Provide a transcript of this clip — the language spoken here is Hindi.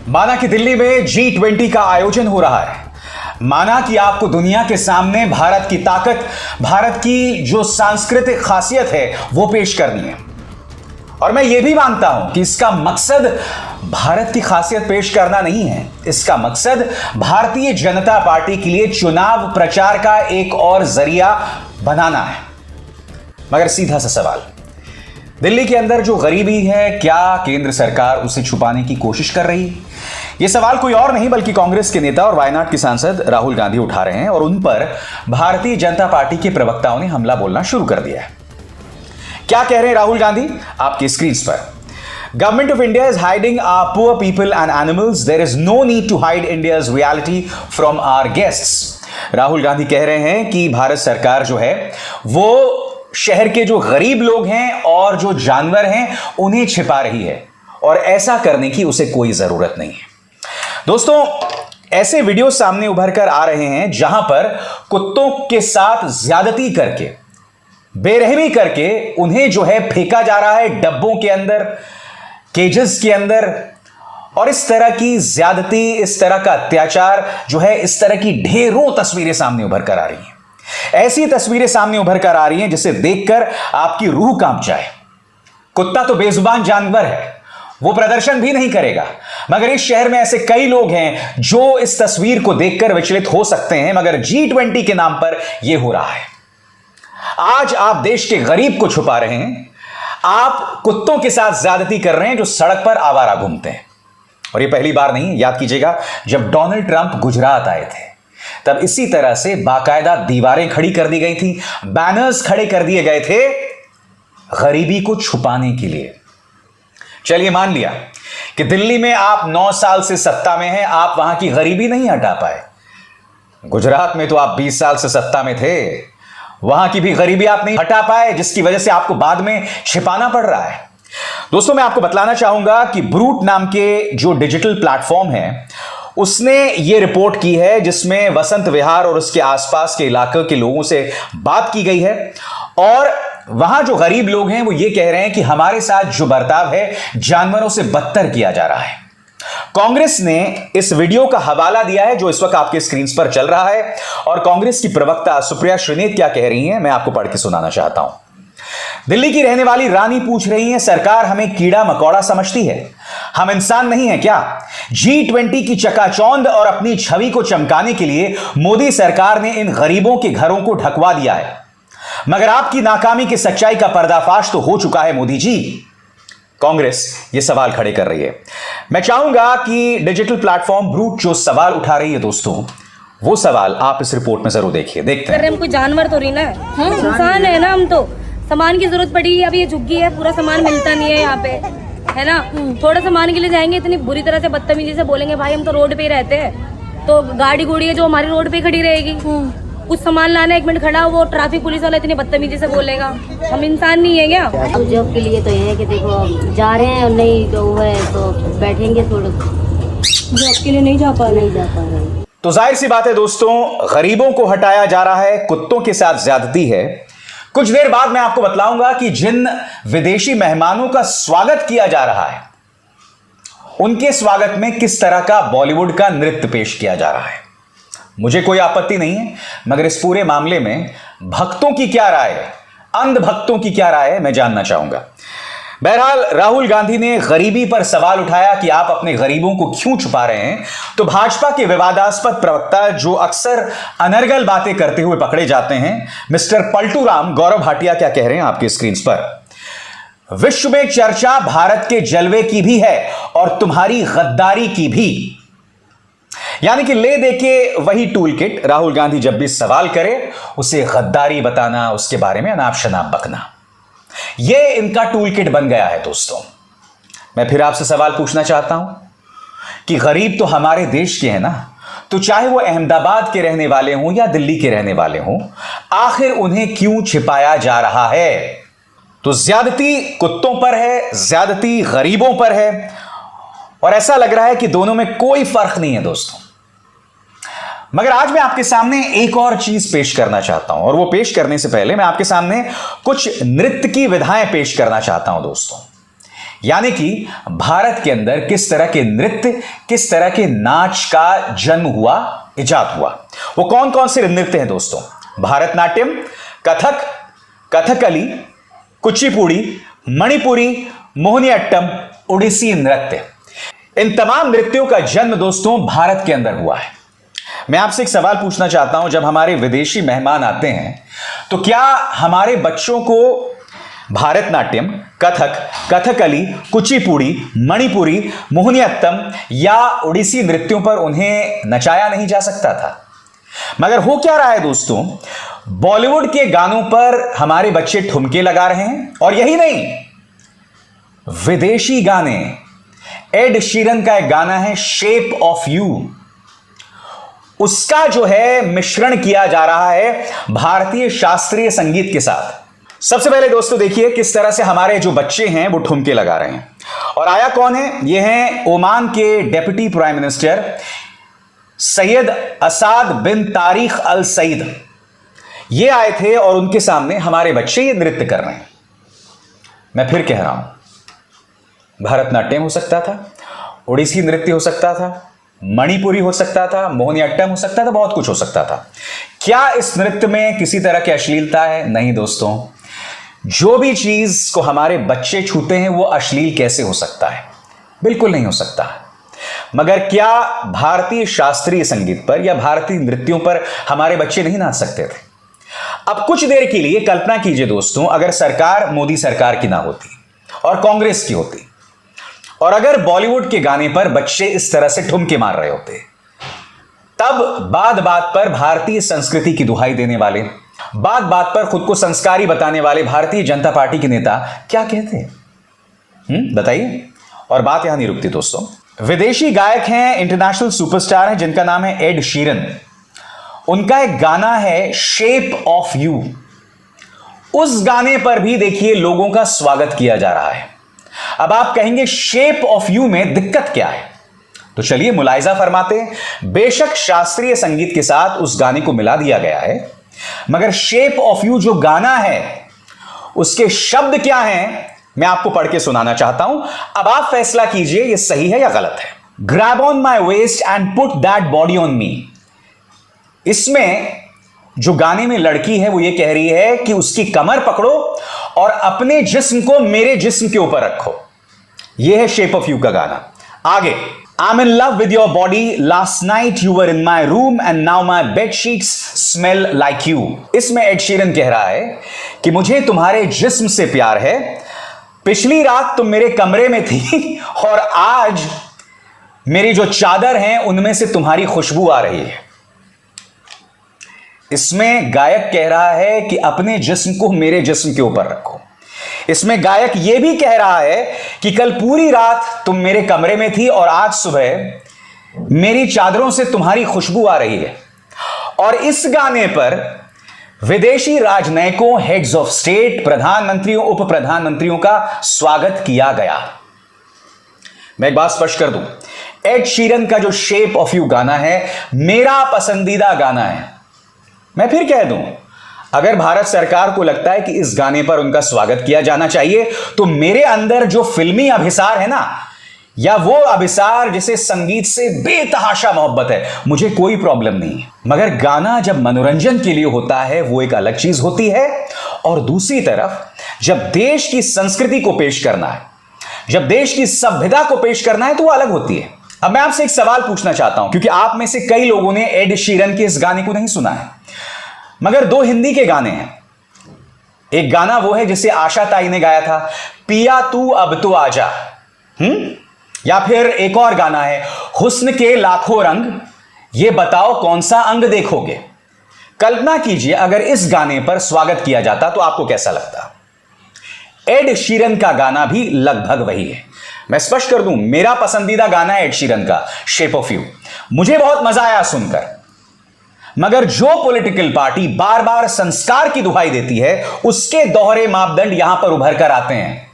माना कि दिल्ली में G20 का आयोजन हो रहा है। माना कि आपको दुनिया के सामने भारत की ताकत, भारत की जो सांस्कृतिक खासियत है वो पेश करनी है। और मैं ये भी मानता हूं कि इसका मकसद भारत की खासियत पेश करना नहीं है। इसका मकसद भारतीय जनता पार्टी के लिए चुनाव प्रचार का एक और जरिया बनाना है। मगर सीधा सा सवाल, दिल्ली के अंदर जो गरीबी है, क्या केंद्र सरकार उसे छुपाने की कोशिश कर रही है? यह सवाल कोई और नहीं बल्कि कांग्रेस के नेता और वायनाड के सांसद राहुल गांधी उठा रहे हैं और उन पर भारतीय जनता पार्टी के प्रवक्ताओं ने हमला बोलना शुरू कर दिया है। क्या कह रहे हैं राहुल गांधी? आपकी स्क्रीन पर। Government of India is hiding our poor people and animals. There is no need to hide India's reality from our guests. Rahul Gandhi कह रहे हैं कि भारत सरकार जो है वो शहर के जो गरीब लोग हैं और जो जानवर हैं उन्हें छिपा रही है और ऐसा करने की उसे कोई जरूरत नहीं है। दोस्तों, ऐसे वीडियो सामने उभर कर आ रहे हैं जहां पर कुत्तों के साथ ज्यादती करके, बेरहमी करके उन्हें जो है फेंका जा रहा है डब्बों के अंदर, केजेस के अंदर, और इस तरह की ज्यादती, इस तरह का अत्याचार जो है, इस तरह की ढेरों तस्वीरें सामने उभर कर आ रही हैं। ऐसी तस्वीरें सामने उभर कर आ रही हैं जिसे देखकर आपकी रूह कांप जाए। कुत्ता तो बेजुबान जानवर है, वो प्रदर्शन भी नहीं करेगा, मगर इस शहर में ऐसे कई लोग हैं जो इस तस्वीर को देखकर विचलित हो सकते हैं। मगर G20 के नाम पर यह हो रहा है। आज आप देश के गरीब को छुपा रहे हैं, आप कुत्तों के साथ ज्यादती कर रहे हैं जो सड़क पर आवारा घूमते हैं। और यह पहली बार नहीं, याद कीजिएगा जब डोनाल्ड ट्रंप गुजरात आए थे तब इसी तरह से बाकायदा दीवारें खड़ी कर दी गई थी, बैनर्स खड़े कर दिए गए थे गरीबी को छुपाने के लिए। चलिए मान लिया कि दिल्ली में आप 9 साल से सत्ता में हैं, आप वहां की गरीबी नहीं हटा पाए। गुजरात में तो आप 20 साल से सत्ता में थे, वहां की भी गरीबी आप नहीं हटा पाए, जिसकी वजह से आपको बाद में छिपाना पड़ रहा है। दोस्तों, मैं आपको बतलाना चाहूंगा कि ब्रूट नाम के जो डिजिटल प्लेटफॉर्म है उसने ये रिपोर्ट की है जिसमें वसंत विहार और उसके आसपास के इलाके के लोगों से बात की गई है और वहां जो गरीब लोग हैं वो ये कह रहे हैं कि हमारे साथ जो बर्ताव है जानवरों से बदतर किया जा रहा है। कांग्रेस ने इस वीडियो का हवाला दिया है जो इस वक्त आपके स्क्रीन पर चल रहा है और कांग्रेस की प्रवक्ता सुप्रिया श्रीनेत क्या कह रही हैं मैं आपको पढ़ के सुनाना चाहता हूं। दिल्ली की रहने वाली रानी पूछ रही है, सरकार हमें कीड़ा मकोड़ा समझती है, हम इंसान नहीं है क्या? G20 की चकाचौंध और अपनी छवि को चमकाने के लिए मोदी सरकार ने इन गरीबों के घरों को ढकवा दिया है, मगर आपकी नाकामी की सच्चाई का पर्दाफाश तो हो चुका है मोदी जी। कांग्रेस ये सवाल खड़े कर रही है। मैं चाहूंगा कि डिजिटल प्लेटफॉर्म ब्रूट जो सवाल उठा रही है दोस्तों, वो सवाल आप इस रिपोर्ट में जरूर देखिए। देखते हैं। हम कोई जानवर तो नहीं ना है, इंसान है ना। हम तो सामान की जरूरत पड़ी, अब ये झुग्गी है, पूरा सामान मिलता नहीं है यहाँ पे, है ना। थोड़ा सामान के लिए जाएंगे, इतनी बुरी तरह से बदतमीजी से बोलेंगे, भाई हम तो रोड पे ही रहते हैं, तो गाड़ी गुड़ी है जो हमारी रोड पे खड़ी रहेगी, कुछ सामान लाना 1 मिनट खड़ा, वो ट्रैफिक पुलिस वाला इतनी बदतमीजी से बोलेगा। हम इंसान नहीं है क्या? अब जॉब के लिए तो ये है कि देखो जा रहे हैं और नहीं तो वो है तो बैठेंगे, थोड़ा जॉब के लिए नहीं जा पा रहे। तो जाहिर सी बात है दोस्तों, गरीबों को हटाया जा रहा है, कुत्तों के साथ ज्यादती है। कुछ देर बाद मैं आपको बतलाऊंगा कि जिन विदेशी मेहमानों का स्वागत किया जा रहा है उनके स्वागत में किस तरह का बॉलीवुड का नृत्य पेश किया जा रहा है। मुझे कोई आपत्ति नहीं है, मगर इस पूरे मामले में भक्तों की क्या राय है, अंध भक्तों की क्या राय है, मैं जानना चाहूंगा। बहरहाल राहुल गांधी ने गरीबी पर सवाल उठाया कि आप अपने गरीबों को क्यों छुपा रहे हैं, तो भाजपा के विवादास्पद प्रवक्ता जो अक्सर अनर्गल बातें करते हुए पकड़े जाते हैं, मिस्टर पलटू राम गौरव भाटिया क्या कह रहे हैं आपकी स्क्रीन पर। विश्व में चर्चा भारत के जलवे की भी है और तुम्हारी गद्दारी की भी। यानी कि ले देके वही टूल किट, राहुल गांधी जब भी सवाल करे उसे गद्दारी बताना, उसके बारे में अनाप शनाप बकना, यह इनका टूल किट बन गया है। दोस्तों, मैं फिर आपसे सवाल पूछना चाहता हूं कि गरीब तो हमारे देश के हैं ना, तो चाहे वो अहमदाबाद के रहने वाले हों या दिल्ली के रहने वाले हों, आखिर उन्हें क्यों छिपाया जा रहा है? तो ज्यादती कुत्तों पर है, ज्यादती गरीबों पर है, और ऐसा लग रहा है कि दोनों में कोई फर्क नहीं है दोस्तों। मगर आज मैं आपके सामने एक और चीज पेश करना चाहता हूं, और वो पेश करने से पहले मैं आपके सामने कुछ नृत्य की विधाएं पेश करना चाहता हूं दोस्तों। यानी कि भारत के अंदर किस तरह के नृत्य, किस तरह के नाच का जन्म हुआ, इजाद हुआ। वो कौन कौन से नृत्य हैं दोस्तों? भारतनाट्यम, कथक, कथकली, कुचिपुड़ी, मणिपुरी, मोहिनीअट्टम, ओडिसी नृत्य। इन तमाम नृत्यों का जन्म दोस्तों भारत के अंदर हुआ है। मैं आपसे एक सवाल पूछना चाहता हूं, जब हमारे विदेशी मेहमान आते हैं तो क्या हमारे बच्चों को भारतनाट्यम, कथक, कथकली, कुचिपुड़ी, मणिपुरी, मोहिनीअट्टम या ओडिसी नृत्यों पर उन्हें नचाया नहीं जा सकता था? मगर हो क्या रहा है दोस्तों, बॉलीवुड के गानों पर हमारे बच्चे ठुमके लगा रहे हैं। और यही नहीं, विदेशी गाने, एड शीरन का एक गाना है शेप ऑफ यू, उसका जो है मिश्रण किया जा रहा है भारतीय शास्त्रीय संगीत के साथ। सबसे पहले दोस्तों देखिए किस तरह से हमारे जो बच्चे हैं वो ठुमके लगा रहे हैं। और आया कौन है? ये हैं ओमान के deputy prime minister Sayyid Asad bin Tariq Al Said. ये आए थे और उनके सामने हमारे बच्चे ये नृत्य कर रहे हैं। मैं फिर कह रहा हूं, भारतनाट्यम हो सकता था, ओडिसी नृत्य हो सकता था, मणिपुरी हो सकता था, मोहिनीअट्टम हो सकता था, बहुत कुछ हो सकता था। क्या इस नृत्य में किसी तरह की अश्लीलता है? नहीं दोस्तों, जो भी चीज को हमारे बच्चे छूते हैं वो अश्लील कैसे हो सकता है? बिल्कुल नहीं हो सकता। मगर क्या भारतीय शास्त्रीय संगीत पर या भारतीय नृत्यों पर हमारे बच्चे नहीं नाच सकते थे? अब कुछ देर के लिए कल्पना कीजिए दोस्तों, अगर सरकार मोदी सरकार की ना होती और कांग्रेस की होती, और अगर बॉलीवुड के गाने पर बच्चे इस तरह से ठुमके मार रहे होते, तब बात बात पर भारतीय संस्कृति की दुहाई देने वाले, बात बात पर खुद को संस्कारी बताने वाले भारतीय जनता पार्टी के नेता क्या कहते? बताइए। और बात यहां नहीं रुकती दोस्तों। विदेशी गायक हैं, इंटरनेशनल सुपरस्टार हैं, जिनका नाम है एड शीरन। उनका एक गाना है शेप ऑफ यू। उस गाने पर भी देखिए लोगों का स्वागत किया जा रहा है। अब आप कहेंगे शेप ऑफ यू में दिक्कत क्या है? तो चलिए मुलाहिजा फरमाते हैं। बेशक शास्त्रीय संगीत के साथ उस गाने को मिला दिया गया है, मगर शेप ऑफ यू जो गाना है उसके शब्द क्या हैं मैं आपको पढ़ के सुनाना चाहता हूं। अब आप फैसला कीजिए ये सही है या गलत है। Grab on my waste and put that body on me. इसमें जो गाने में लड़की है वो ये कह रही है कि उसकी कमर पकड़ो और अपने जिस्म को मेरे जिस्म के ऊपर रखो। यह है शेप ऑफ यू का गाना। आगे, I'm in love with your body. Last night you were in my room and now my bed sheets smell like you. इसमें एड शीरन कह रहा है कि मुझे तुम्हारे जिस्म से प्यार है। पिछली रात तुम मेरे कमरे में थी और आज मेरी जो चादर हैं उनमें से तुम्हारी खुशबू आ रही है। इसमें गायक कह रहा है कि अपने जिस्म को मेरे जिस्म के ऊपर रखो। इसमें गायक यह भी कह रहा है कि कल पूरी रात तुम मेरे कमरे में थी और आज सुबह मेरी चादरों से तुम्हारी खुशबू आ रही है। और इस गाने पर विदेशी राजनयिकों, हेड्स ऑफ स्टेट, प्रधानमंत्रियों, उप प्रधानमंत्रियों का स्वागत किया गया। मैं एक बात स्पष्ट कर दूं, एड शीरन का जो शेप ऑफ यू गाना है मेरा पसंदीदा गाना है। मैं फिर कह दूं, अगर भारत सरकार को लगता है कि इस गाने पर उनका स्वागत किया जाना चाहिए तो मेरे अंदर जो फिल्मी अभिसार है ना, या वो अभिसार जिसे संगीत से बेतहाशा मोहब्बत है, मुझे कोई प्रॉब्लम नहीं है। मगर गाना जब मनोरंजन के लिए होता है वो एक अलग चीज होती है, और दूसरी तरफ जब देश की संस्कृति को पेश करना है, जब देश की सभ्यता को पेश करना है तो वो अलग होती है। अब मैं आपसे एक सवाल पूछना चाहता हूं, क्योंकि आप में से कई लोगों ने एड शीरन के इस गाने को नहीं सुना है, मगर दो हिंदी के गाने हैं। एक गाना वो है जिसे आशा ताई ने गाया था, पिया तू अब तो आजा। या फिर एक और गाना है, हुस्न के लाखों रंग, ये बताओ कौन सा अंग देखोगे। कल्पना कीजिए अगर इस गाने पर स्वागत किया जाता तो आपको कैसा लगता। एड शीरन का गाना भी लगभग वही है। मैं स्पष्ट कर दूं, मेरा पसंदीदा गाना है एड शीरन का शेप ऑफ यू। मुझे बहुत मजा आया सुनकर। मगर जो पॉलिटिकल पार्टी बार बार संस्कार की दुहाई देती है उसके दोहरे मापदंड यहां पर उभर कर आते हैं।